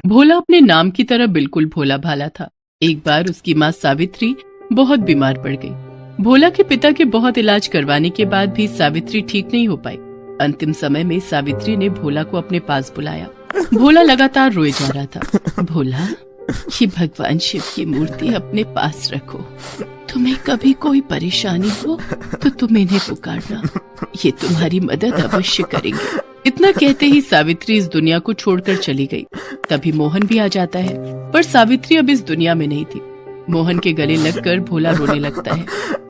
भोला अपने नाम की तरह बिल्कुल भोला भाला था। एक बार उसकी माँ सावित्री बहुत बीमार पड़ गई। भोला के पिता के बहुत इलाज करवाने के बाद भी सावित्री ठीक नहीं हो पाई। अंतिम समय में सावित्री ने भोला को अपने पास बुलाया। भोला लगातार रोए जा रहा था। भोला, ये भगवान शिव की मूर्ति अपने पास रखो। तुम्हें कभी कोई परेशानी हो तो तुम इन्हें पुकारना, ये तुम्हारी मदद अवश्य करेंगे। इतना कहते ही सावित्री इस दुनिया को छोड़कर चली गई। तभी मोहन भी आ जाता है, पर सावित्री अब इस दुनिया में नहीं थी। मोहन के गले लगकर भोला रोने लगता है।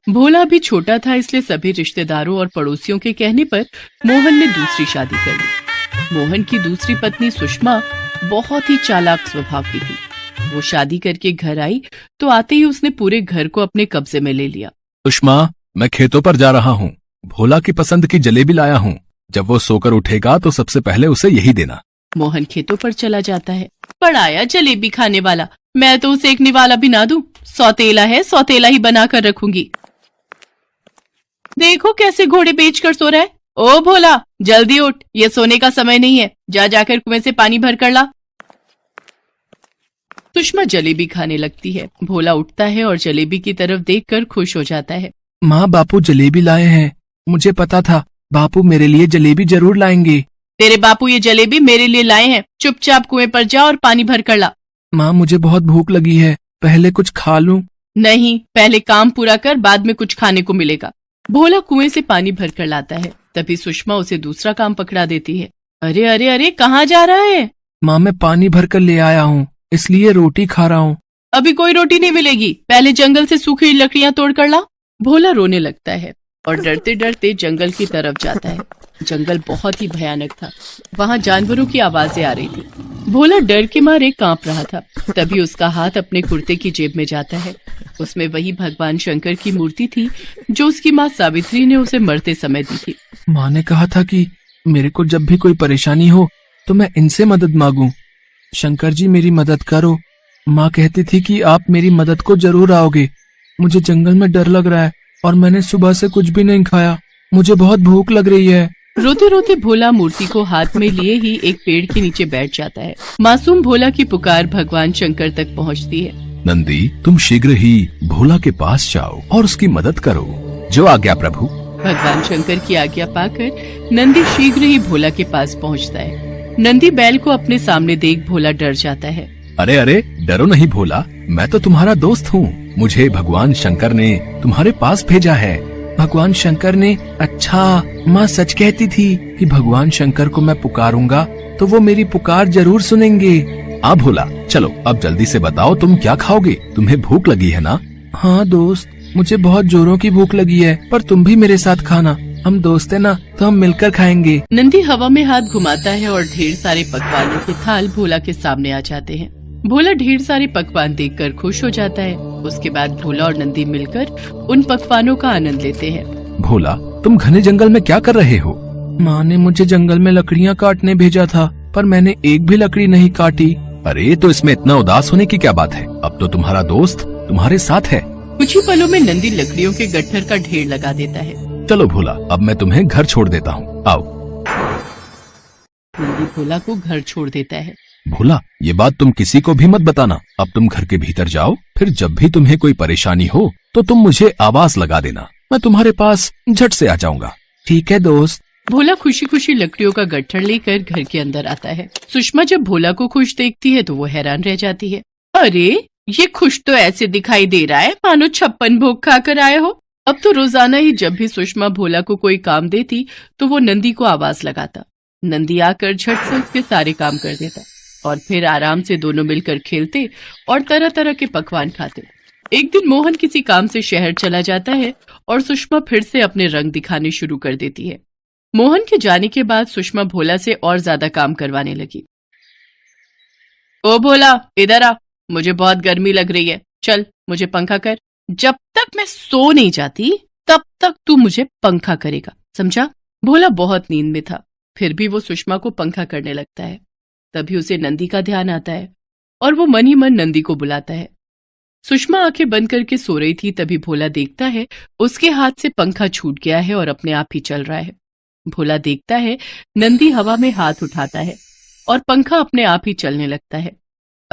भोला अभी छोटा था, इसलिए सभी रिश्तेदारों और पड़ोसियों के कहने पर मोहन ने दूसरी शादी कर ली। मोहन की दूसरी पत्नी सुषमा बहुत ही चालाक स्वभाव की थी। वो शादी करके घर आई तो आते ही उसने पूरे घर को अपने कब्जे में ले लिया। सुषमा, मैं खेतों पर जा रहा हूँ। भोला की पसंद की जलेबी लाया हूँ। जब वो सोकर उठेगा तो सबसे पहले उसे यही देना। मोहन खेतों पर चला जाता है। पड़ाया जलेबी खाने वाला, मैं तो उसे सेकने वाला भी ना दूं। सौतेला है, सौतेला ही बना कर रखूंगी। देखो कैसे घोड़े बेचकर सो रहा है। ओ भोला, जल्दी उठ, ये सोने का समय नहीं है। जा जाकर कुएं से पानी भर कर ला। सुषमा जलेबी खाने लगती है। भोला उठता है और जलेबी की तरफ देखकर खुश हो जाता है। माँ, बापू जलेबी लाए हैं। मुझे पता था बापू मेरे लिए जलेबी जरूर लाएंगे। तेरे बापू ये जलेबी मेरे लिए लाए हैं। चुपचाप कुएं पर जा और पानी भर कर ला। माँ, मुझे बहुत भूख लगी है, पहले कुछ खा लूं। नहीं, पहले काम पूरा कर, बाद में कुछ खाने को मिलेगा। भोला कुएं से पानी भर कर लाता है। तभी सुषमा उसे दूसरा काम पकड़ा देती है। अरे अरे अरे, कहाँ जा रहा है? माँ, मैं पानी भर कर ले आया हूँ, इसलिए रोटी खा रहा हूँ। अभी कोई रोटी नहीं मिलेगी, पहले जंगल से सूखी लकड़ियां तोड़ कर ला। भोला रोने लगता है और डरते डरते जंगल की तरफ जाता है। जंगल बहुत ही भयानक था। वहाँ जानवरों की आवाजें आ रही थी। भोला डर के मारे कांप रहा था। तभी उसका हाथ अपने कुर्ते की जेब में जाता है। उसमें वही भगवान शंकर की मूर्ति थी जो उसकी माँ सावित्री ने उसे मरते समय दी थी। माँ ने कहा था कि मेरे को जब भी कोई परेशानी हो तो मैं इनसे मदद मांगूं। शंकर जी, मेरी मदद करो। माँ कहती थी कि आप मेरी मदद को जरूर आओगे। मुझे जंगल में डर लग रहा है और मैंने सुबह से कुछ भी नहीं खाया। मुझे बहुत भूख लग रही है। रोते रोते भोला मूर्ति को हाथ में लिए ही एक पेड़ के नीचे बैठ जाता है। मासूम भोला की पुकार भगवान शंकर तक पहुंचती है। नंदी, तुम शीघ्र ही भोला के पास जाओ और उसकी मदद करो। जो आज्ञा प्रभु। भगवान शंकर की आज्ञा पाकर नंदी शीघ्र ही भोला के पास पहुंचता है। नंदी बैल को अपने सामने देख भोला डर जाता है। अरे अरे, डरो नहीं भोला, मैं तो तुम्हारा दोस्त हूँ। मुझे भगवान शंकर ने तुम्हारे पास भेजा है। भगवान शंकर ने? अच्छा, माँ सच कहती थी कि भगवान शंकर को मैं पुकारूंगा तो वो मेरी पुकार जरूर सुनेंगे। आ भोला, चलो अब जल्दी से बताओ तुम क्या खाओगे? तुम्हें भूख लगी है ना? हाँ दोस्त, मुझे बहुत जोरों की भूख लगी है, पर तुम भी मेरे साथ खाना। हम दोस्त है ना, तो हम मिलकर खाएंगे। नंदी हवा में हाथ घुमाता है और ढेर सारे पकवानों के थाल भोला के सामने आ जाते हैं। भोला ढेर सारे पकवान देखकर खुश हो जाता है। उसके बाद भोला और नंदी मिलकर उन पकवानों का आनंद लेते हैं। भोला, तुम घने जंगल में क्या कर रहे हो? माँ ने मुझे जंगल में लकड़ियाँ काटने भेजा था, पर मैंने एक भी लकड़ी नहीं काटी। अरे, तो इसमें इतना उदास होने की क्या बात है? अब तो तुम्हारा दोस्त तुम्हारे साथ है। कुछ ही पलों में नंदी लकड़ियों के गट्ठर का ढेर लगा देता है। चलो भोला, अब मैं तुम्हें घर छोड़ देता हूँ, आओ। नंदी भोला को घर छोड़ देता है। भोला, ये बात तुम किसी को भी मत बताना। अब तुम घर के भीतर जाओ, फिर जब भी तुम्हें कोई परेशानी हो तो तुम मुझे आवाज लगा देना। मैं तुम्हारे पास झट से आ जाऊंगा। ठीक है दोस्त। भोला खुशी खुशी लकड़ियों का गट्ठर लेकर घर के अंदर आता है। सुषमा जब भोला को खुश देखती है तो वो हैरान रह जाती है। अरे, ये खुश तो ऐसे दिखाई दे रहा है मानो 56 भोग खा कर आए हो। अब तो रोजाना ही जब भी सुषमा भोला को कोई काम देती तो वो नंदी को आवाज लगाता। नंदी आकर झट से उसके सारे काम कर देता और फिर आराम से दोनों मिलकर खेलते और तरह तरह के पकवान खाते। एक दिन मोहन किसी काम से शहर चला जाता है और सुषमा फिर से अपने रंग दिखाने शुरू कर देती है। मोहन के जाने के बाद सुषमा भोला से और ज्यादा काम करवाने लगी। ओ भोला, इधर आ, मुझे बहुत गर्मी लग रही है। चल, मुझे पंखा कर। जब तक मैं सो नहीं जाती तब तक तू मुझे पंखा करेगा, समझा? भोला बहुत नींद में था, फिर भी वो सुषमा को पंखा करने लगता है। तभी उसे नंदी का ध्यान आता है और वो मन ही मन नंदी को बुलाता है। सुषमा आंखें बंद करके सो रही थी। तभी भोला देखता है उसके हाथ से पंखा छूट गया है और अपने आप ही चल रहा है। भोला देखता है नंदी हवा में हाथ उठाता है और पंखा अपने आप ही चलने लगता है।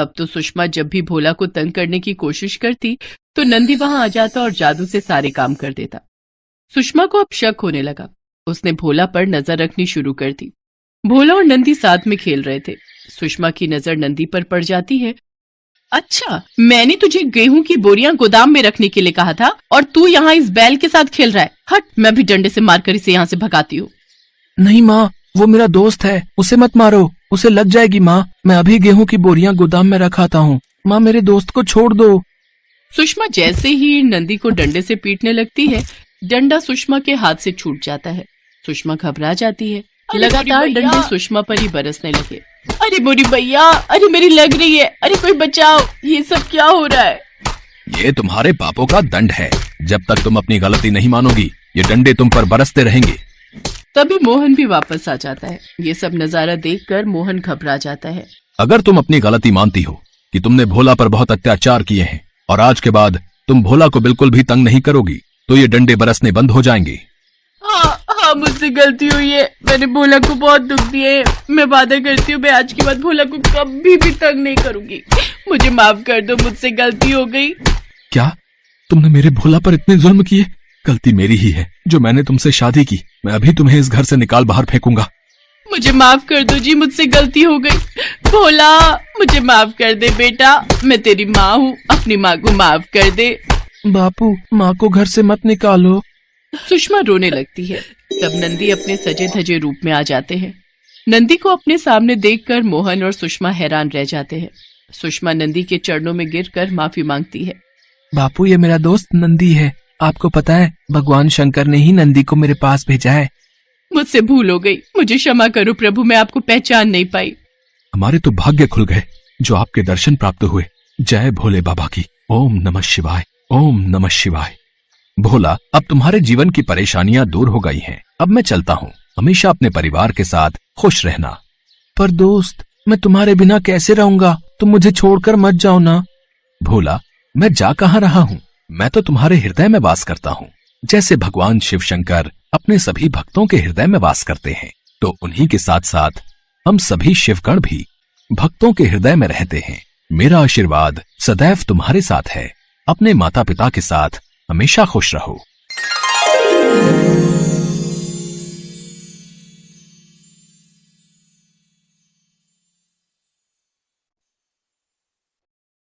अब तो सुषमा जब भी भोला को तंग करने की कोशिश करती तो नंदी वहां आ जाता और जादू से सारे काम कर देता। सुषमा को अब शक होने लगा। उसने भोला पर नजर रखनी शुरू कर दी। भोला और नंदी साथ में खेल रहे थे। सुषमा की नजर नंदी पर पड़ जाती है। अच्छा, मैंने तुझे गेहूं की बोरियां गोदाम में रखने के लिए कहा था और तू यहाँ इस बैल के साथ खेल रहा है। हट, मैं भी डंडे से मारकर इसे यहाँ से भगाती हूँ। नहीं माँ, वो मेरा दोस्त है, उसे मत मारो, उसे लग जाएगी माँ। मैं अभी गेहूं की बोरियां गोदाम में रखाता हूँ। माँ, मेरे दोस्त को छोड़ दो। सुषमा जैसे ही नंदी को डंडे से पीटने लगती है, डंडा सुषमा के हाथ से छूट जाता है। सुषमा घबरा जाती है। लगातार डंडे सुषमा पर ही बरसने लगे। अरे बुरी भैया, अरे मेरी लग रही है, अरे कोई बचाओ, ये सब क्या हो रहा है? ये तुम्हारे पापों का दंड है। जब तक तुम अपनी गलती नहीं मानोगी, ये डंडे तुम पर बरसते रहेंगे। तभी मोहन भी वापस आ जाता है। ये सब नजारा देखकर मोहन घबरा जाता है। अगर तुम अपनी गलती मानती हो कि तुमने भोला पर बहुत अत्याचार किए हैं और आज के बाद तुम भोला को बिल्कुल भी तंग नहीं करोगी, तो ये डंडे बरसने बंद हो जाएंगे। हाँ, मुझसे गलती हुई है। मैंने भोला को बहुत दुख दिया है। मैं वादा करती हूँ मैं आज के बाद भोला को कभी भी तंग नहीं करूंगी। मुझे माफ कर दो, मुझसे गलती हो गई। क्या तुमने मेरे भोला पर इतने जुल्म किए? गलती मेरी ही है जो मैंने तुमसे शादी की। मैं अभी तुम्हें इस घर से निकाल बाहर फेंकूंगा। मुझे माफ कर दो जी, मुझसे गलती हो गई। भोला, मुझे माफ कर दे बेटा, मैं तेरी माँ हूँ, अपनी माँ को माफ कर दे। बापू, माँ को घर से मत निकालो। सुषमा रोने लगती है। तब नंदी अपने सजे धजे रूप में आ जाते हैं। नंदी को अपने सामने देखकर मोहन और सुषमा हैरान रह जाते हैं। सुषमा नंदी के चरणों में गिरकर माफी मांगती है। बापू, ये मेरा दोस्त नंदी है। आपको पता है, भगवान शंकर ने ही नंदी को मेरे पास भेजा है। मुझसे भूल हो गई, मुझे क्षमा करो प्रभु, मैं आपको पहचान नहीं पाई। हमारे तो भाग्य खुल गए जो आपके दर्शन प्राप्त हुए। जय भोले बाबा की। ओम नमः शिवाय, ओम नमः शिवाय। भोला, अब तुम्हारे जीवन की परेशानियां दूर हो गई हैं। अब मैं चलता हूँ। हमेशा अपने परिवार के साथ खुश रहना। पर दोस्त, मैं तुम्हारे बिना कैसे रहूंगा? तुम मुझे छोड़कर मत जाओ ना। भोला, मैं जा कहाँ रहा हूँ? मैं तो तुम्हारे हृदय में वास करता हूँ। जैसे भगवान शिव शंकर अपने सभी भक्तों के हृदय में वास करते हैं, तो उन्हीं के साथ साथ हम सभी शिवगण भी भक्तों के हृदय में रहते हैं। मेरा आशीर्वाद सदैव तुम्हारे साथ है। अपने माता पिता के साथ हमेशा खुश रहो।